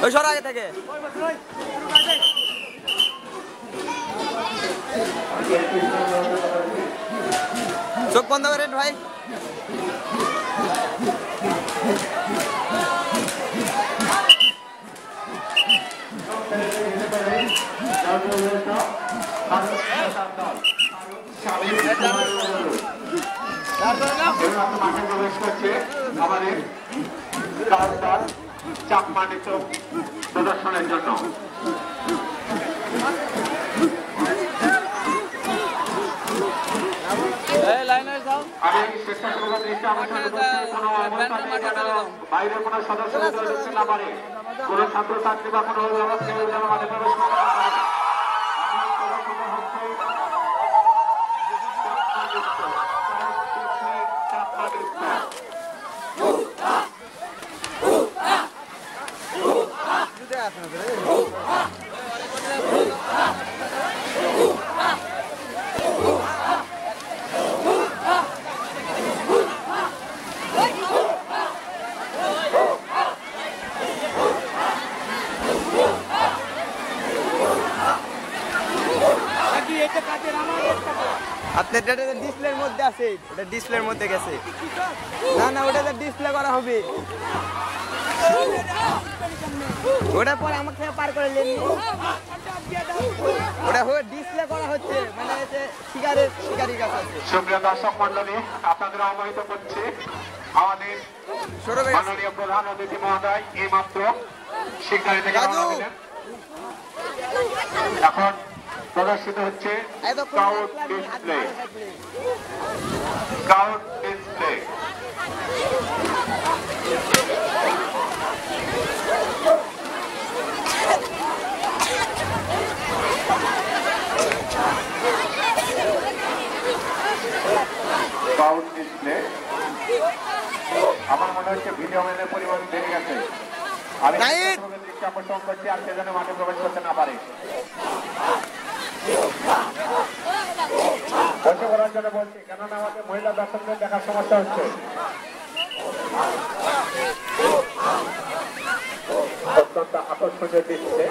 ওই সর আগে থেকে চোখ বন্ধ করেন ভাই। মাঠে প্রবেশ করছে আমাদের চাপ মাঠে চোখ প্রদর্শনের জন্য। আমি স্বেচ্ছাসেবক দৃষ্টি আকর্ষণ করছি, কোনো অবস্থাতেই যেন বাইরে কোনো সদস্য ঢুকতে না পারে, কোনো ছাত্রছাত্রী বা কোনো অভিভাবক কেউ যেন মাঠে প্রবেশ করতে না পারে। আপনার এটা ডিসপ্লের মধ্যে আছে, এটা ডিসপ্লের মধ্যে গেছে। না না, ওটা ডিসপ্লে করা হবে, ওটা পরে আমাকে পার করে নেন। ওটা হয়ে ডিসপ্লে করা হচ্ছে, মানে শিকারি গাছ আছে। সুপ্রিয় দর্শক মন্ডলী, আপনাদের অবহিত করছে আমাদের মাননীয় প্রধান অতিথি মহোদয় এইমাত্র শিক্ষারী থেকে রওনা দিলেন। এখন প্রদর্শিত হচ্ছে scout display. Scout display scout display আমার মনে হচ্ছে ভিডিও ম্যানের পরিমাণ বেড়ে গেছে। আমি দৃষ্টি আকর্ষণ করছি, আর সে যেন মাঠে প্রবেশ করতে না পারে। বসে করার জন্য বলছি, কেননা আমাদের মহিলা দর্শকদের দেখার সমস্যা হচ্ছে। অত্যন্ত আকর্ষণীয় ডিসপ্লে।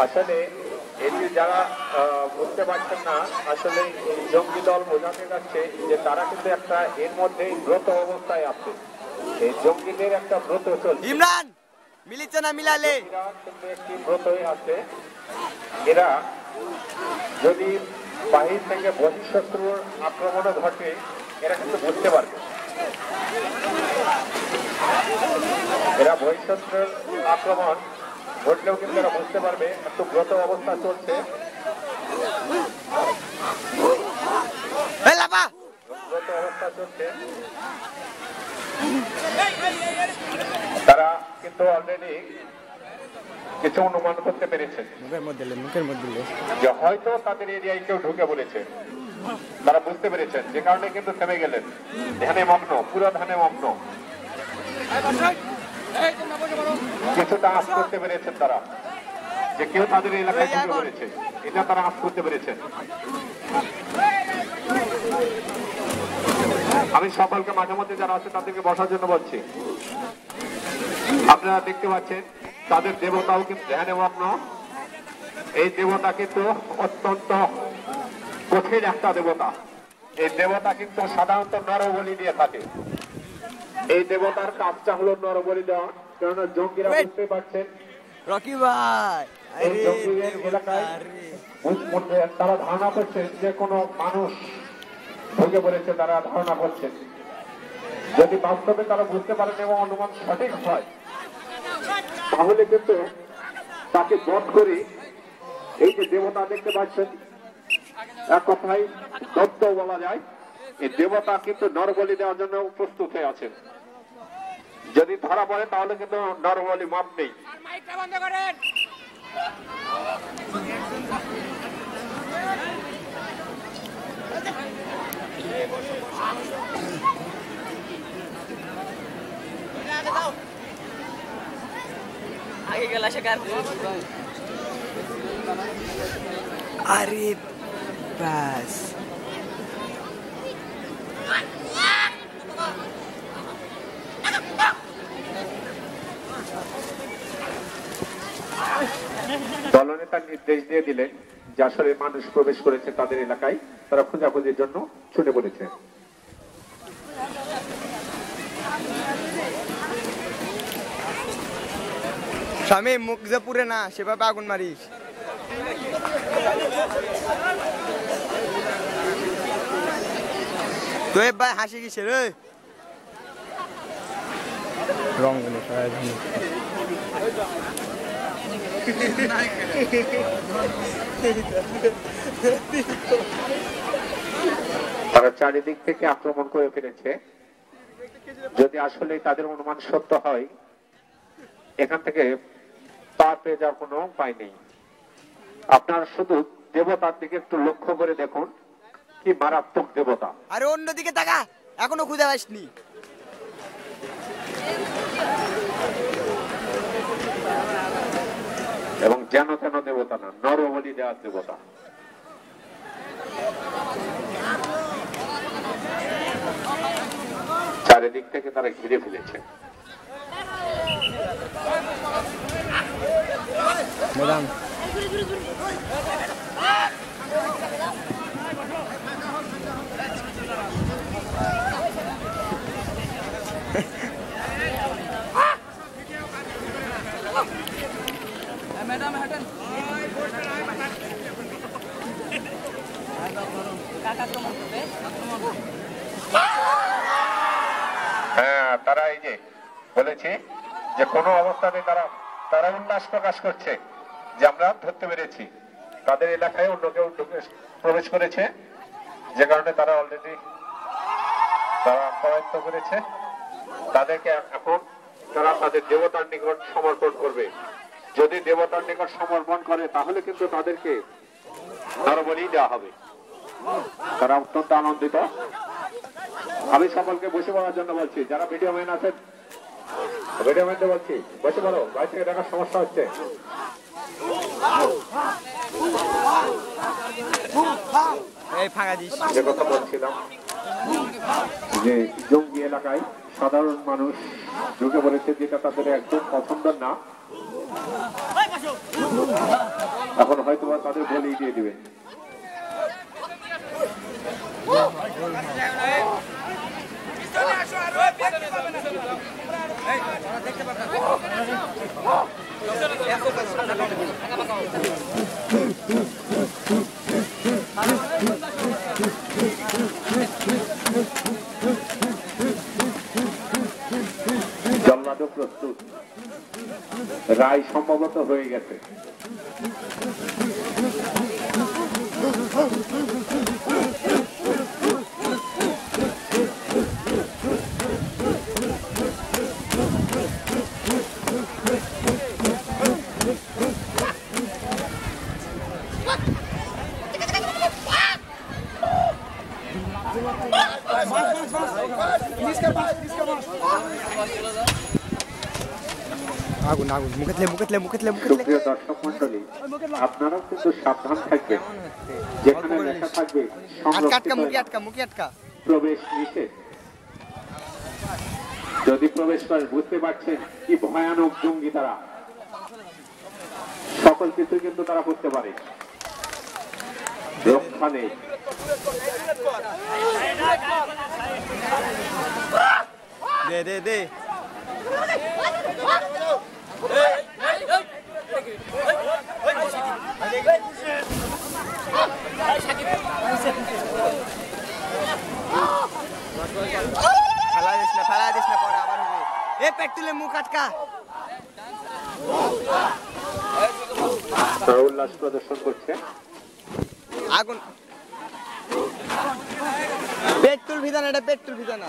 আসলে এটি যারা বুঝতে পারছেন না, আসলে জঙ্গি দল বোঝাতে যাচ্ছে যে তারা কিন্তু একটা এর মধ্যে ব্রত অবস্থায় আছে। এই জঙ্গিদের একটা ব্রত চলছে। ইমরান মিলিছে না মিলালে কিন্তু একটি ব্রতই আছে। এরা যদি বাহির থেকে বহিঃশত্রুর আক্রমণও ঘটে, এরা কিন্তু বুঝতে পারবে। এরা বহিঃশত্রুর আক্রমণ ঘটলেও কিন্তু এরা বুঝতে পারবে একটু ব্রত অবস্থা চলছে। ব্রত অবস্থা চলছে, তারা কিন্তু অলরেডি কিছু অনুমান করতে পেরেছে যে হয়তো তাদের এরিয়ায় কেউ ঢুকে বলেছে। তারা বুঝতে পেরেছেন, যে কারণে কিন্তু থেমে গেলেন, ধ্যানে মগ্ন, পুরো ধ্যানে মগ্ন। কিছুটা আঁচ করতে পেরেছেন তারা, যে কেউ তাদের এলাকায় ঢুকে পড়েছে, এটা তারা আঁচ করতে পেরেছেন। আমি সকলকে মাঝে মধ্যে যারা আছে তাদেরকে বসার জন্য বলছি। আপনারা দেখতে পাচ্ছেন তাদের দেবতাও কিন্তু ধ্যানে মগ্ন। এই দেবতা কিন্তু অত্যন্ত কঠিন একটা দেবতা। এই দেবতা কিন্তু সাধারণত নরবলি দিয়ে থাকে। এই দেবতার কাজটা হলো নরবলি দেওয়া, কারণ জঙ্গিরা বুঝতে পারছেন রকি ভাই এই জঙ্গিদের এলাকায় তারা ধারণা করছেন যে কোনো মানুষ ঢুকে পড়েছে। তারা ধারণা করছেন, যদি বাস্তবে তারা বুঝতে পারেন এবং অনুমান সঠিক হয়, তাহলে কিন্তু তাকে বধ করে এই যে দেবতা দেখতে পাচ্ছেন, এক কথায় দত্ত বলা যায়, এই দেবতা কিন্তু নরবলি দেওয়ার জন্য প্রস্তুত হয়ে আছেন। যদি ধরা পড়ে তাহলে কিন্তু নরবলি মাপ নেই। আরে ব্যাস দলনেতা নির্দেশ দিয়ে দিলেন যে আসলে মানুষ প্রবেশ করেছে তাদের এলাকায়, তারা খোঁজাখুঁজির জন্য ছুটে পড়েছে। স্বামী মুখ যে পুরে না সেভাবে আগুন মারিস। তো ভাই হাসি কিসে রে রং তারা চারিদিক থেকে আক্রমণ করে ফেলেছে। যদি আসলে তাদের অনুমান সত্য হয়, এখান থেকে পার পেয়ে যাওয়ার কোনো উপায় নেই। আপনারা শুধু দেবতার দিকে একটু লক্ষ্য করে দেখুন, কি মারাত্মক দেবতা। আরে অন্যদিকে তাকা, এখনো খুঁজে পাসনি। এবং যেন তেন দেবতা না, নরবলি দেওয়ার দেবতা। চারিদিক থেকে তারা ঘিরে ফেলেছে। ম্যাডাম হ্যাঁ, তারা এই যে বলেছে যে কোনো অবস্থাতে তারা উল্লাস প্রকাশ করছে যে আমরা ধরতে পেরেছি তাদের এলাকায় অন্য কেউ প্রবেশ করেছে, যে কারণে তারা অলরেডি পরাজিত করেছে। তাদেরকে এখন তারা তাদের দেবতার নিকট সমর্পণ করবে। যদি দেবতার নিকট সমর্পণ করে তাহলে কিন্তু তাদেরকে নরবলি দেওয়া হবে। তারা অত্যন্ত আনন্দিত। আমি সকলকে বসে পড়ার জন্য বলছি, যারা ভিডিও ম্যান আছেন ভিডিও ম্যানকে বলছি বসে পড়ো, বাইরে থেকে দেখার সমস্যা হচ্ছে। এই ফাঁকা দিস। যে কথা বলছিলাম যে জঙ্গি এলাকায় সাধারণ মানুষ ঢুকে পড়েছে, যেটা তাদের একদম পছন্দ না। এখন হয়তো তাদের বলেই দিয়ে দিবে। জল্লাদও প্রস্তুত, রায় সম্ভবত হয়ে গেছে। আগুন আগুন মুখেতলে সুপ্রিয় দর্শক মন্ডলী, আপনারাও কিন্তু সাবধান থাকবেন। যেখানে লেখা থাকবে মুখে আটকা প্রবেশ নিষেধ, যদি প্রবেশ করেন বুঝতে পারছেন কি ভয়ানক জঙ্গি তারা। সকল কিছু কিন্তু তারা করতে পারে, রক্ষা নেই। দে ফেলা দিস না পরে আবার হবে। এ পেট্রোলে মুখ আটকা। তারা উল্লাস প্রদর্শন করছে। আগুন পেট্রোল ভিজা না, এটা পেট্রোল ভিজা না।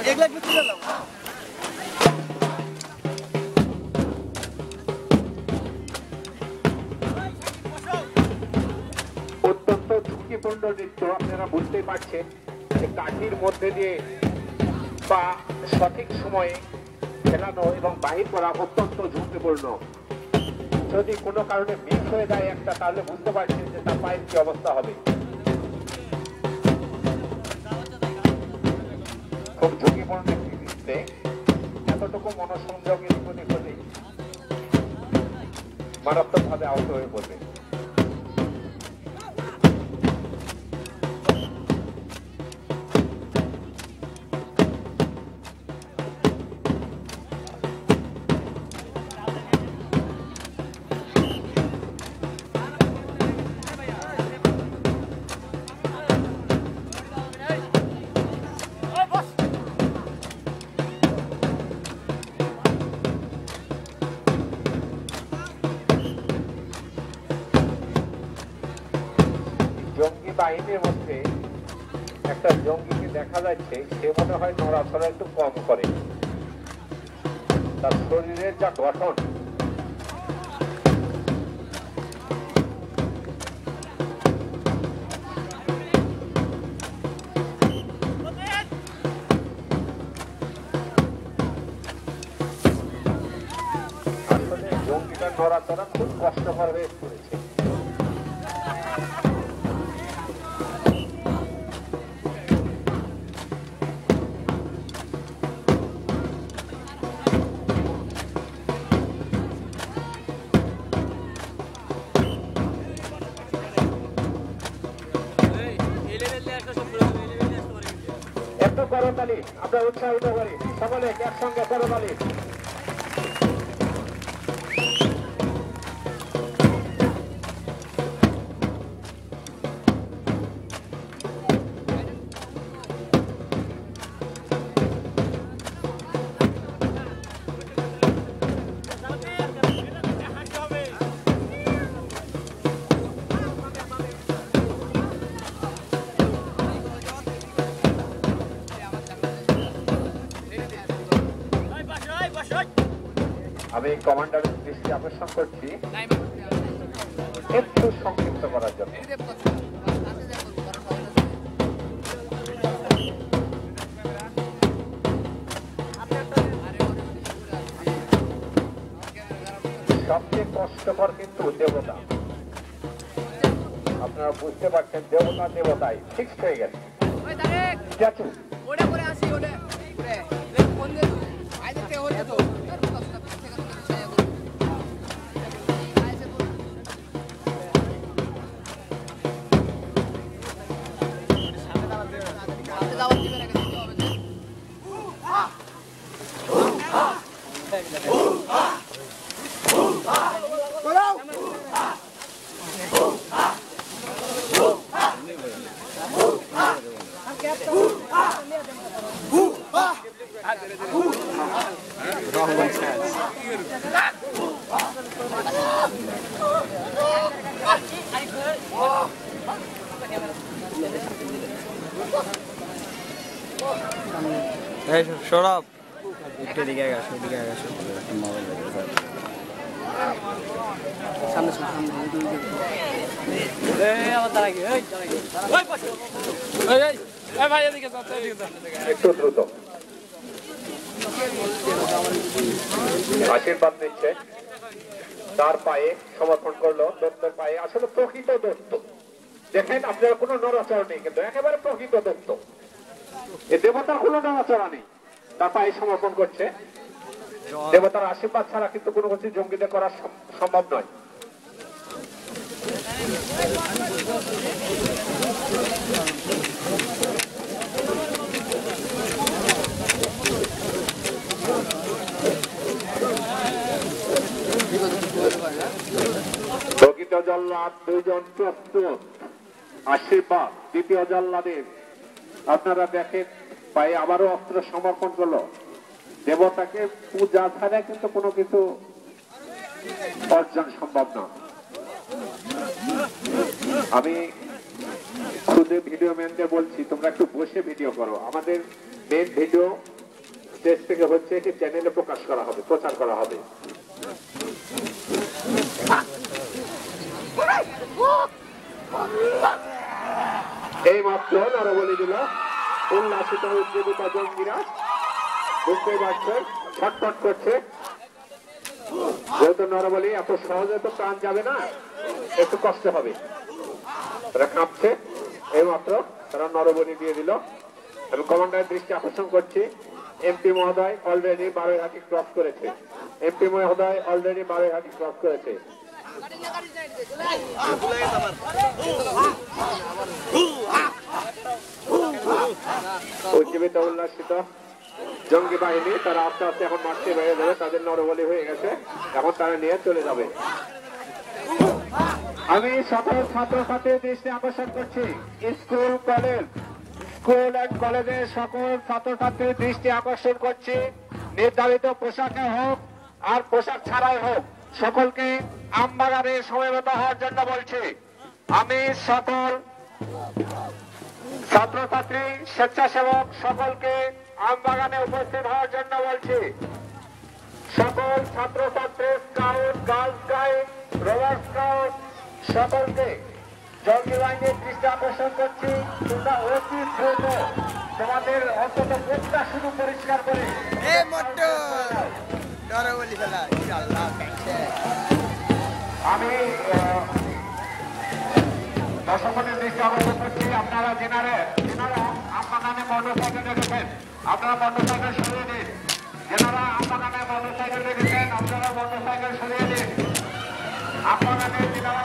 এগুলা কিছু অত্যন্ত ঝুঁকিপূর্ণ নৃত্য। আপনারা বুঝতেই পারছেন যে কাঠির মধ্যে দিয়ে বা সঠিক সময়ে ফেলানো এবং বাহির করা অত্যন্ত ঝুঁকিপূর্ণ। যদি কোনো কারণে মিস হয়ে যায় একটা, তাহলে বুঝতে পারছেন যে তার পায়ের কি অবস্থা হবে। খুব ঝুঁকিপূর্ণ একটি নৃত্যে এতটুকু মনোসংযোগের প্রতি প্রতি মারাত্মকভাবে আহত হয়ে পড়বে। জঙ্গি বাহিনীর মধ্যে একটা জঙ্গিকে দেখা যাচ্ছে, সে মনে হয় নড়াচড়া একটু কম করে। তার শরীরের যা গঠন, আসলে জঙ্গিটার নড়াচড়া খুব কষ্টকর হয়ে পড়েছে। একটু করতালি, আমরা উৎসাহিত করি সকলে একসঙ্গে করতালি। আমি কমান্ডারের দৃষ্টি আকর্ষণ করছি একটু সংক্ষিপ্ত করার জন্য। সবচেয়ে কষ্টকর কিন্তু দেবতা। আপনারা বুঝতে পারছেন, দেবতা দেবতাই ফিক্সড হয়ে গেছে। সৌরভ একটু দিকে গেছো, দিকে গেছো। একটু দ্রুত আশীর্বাদ দিচ্ছে, তার পায়ে সমর্পণ করলো। দত্তের পায়ে, আসলে প্রকৃত দত্ত। দেখেন আপনার কোনো নড়াচড়া নেই, কিন্তু একেবারে প্রকৃত দত্ত। এই দেবতার কোনো নড়াচড়া নেই, তার পায়ে সমর্পণ করছে। দেবতার আশীর্বাদ ছাড়া কিন্তু কোনো কিছু জঙ্গিদের করা সম্ভব নয়। প্রকৃত জল্লাদ দুইজন প্রস্তুত, আশীর্বাদ দ্বিতীয় জল্লাদের। আপনারা দেখেন পায়ে আবারও অস্ত্র সমর্পণ করলো। দেবতাকে পূজা ছাড়া কিন্তু কোনো কিছু অর্জন সম্ভব না। আমি খুদে ভিডিও ম্যানদের বলছি, তোমরা একটু বসে ভিডিও করো। আমাদের মেন ভিডিও স্টেজ থেকে হচ্ছে, এটি চ্যানেলে প্রকাশ করা হবে, প্রচার করা হবে। এই মাত্র নরবলি দিল উল্লাসিত উদ্যোগিতা জঙ্গিরা বুঝতেই পারছেন ছটফট করছে যেহেতু নরবলি এত সহজে তো প্রাণ যাবে না একটু কষ্ট হবে তারা কাঁপছে এই মাত্র তারা নরবলি দিয়ে দিল আমি কমান্ডারের দৃষ্টি আকর্ষণ করছি এমপি মহোদয় অলরেডি 12 হাতি ক্রস করেছে এমপি মহোদয় অলরেডি 12 হাতি ক্রস করেছে উজ্জীবিত উল্লাসিত জঙ্গি বাহিনী তারা আস্তে আস্তে এখন মাঠে বেড়ে যাবে তাদের নরবলি হয়ে গেছে এখন তারা নিয়ে চলে যাবে আমি সকল ছাত্রছাত্রীর দৃষ্টি আকর্ষণ করছি স্কুল অ্যান্ড কলেজের সকল ছাত্রছাত্রীর দৃষ্টি আকর্ষণ করছি নির্ধারিত পোশাকে হোক আর পোশাক ছাড়াই হোক সকলকে আমবাগানে সমবেত হওয়ার জন্য বলছি আমি সকল ছাত্রছাত্রী স্বেচ্ছাসেবক সকলকে আমবাগানে উপস্থিত হওয়ার জন্য বলছি সকল ছাত্রছাত্রী scout girl scout rover scout সকলকে জঙ্গি বাহিনীর দৃষ্টি আকর্ষণ করছি তোমরা অতি দ্রুত তোমাদের অন্তত মুখটা শুধু পরিষ্কার করে আমি দর্শকদের দৃষ্টি আকর্ষণ করছি আপনারা যেনারা আমবাগানে মোটরসাইকেল রেখেছেন আপনারা মোটরসাইকেল সরিয়ে দিন যেনারা আমবাগানে মোটরসাইকেল রেখেছেন আপনারা মোটরসাইকেল সরিয়ে দিন আমবাগানে যেনারা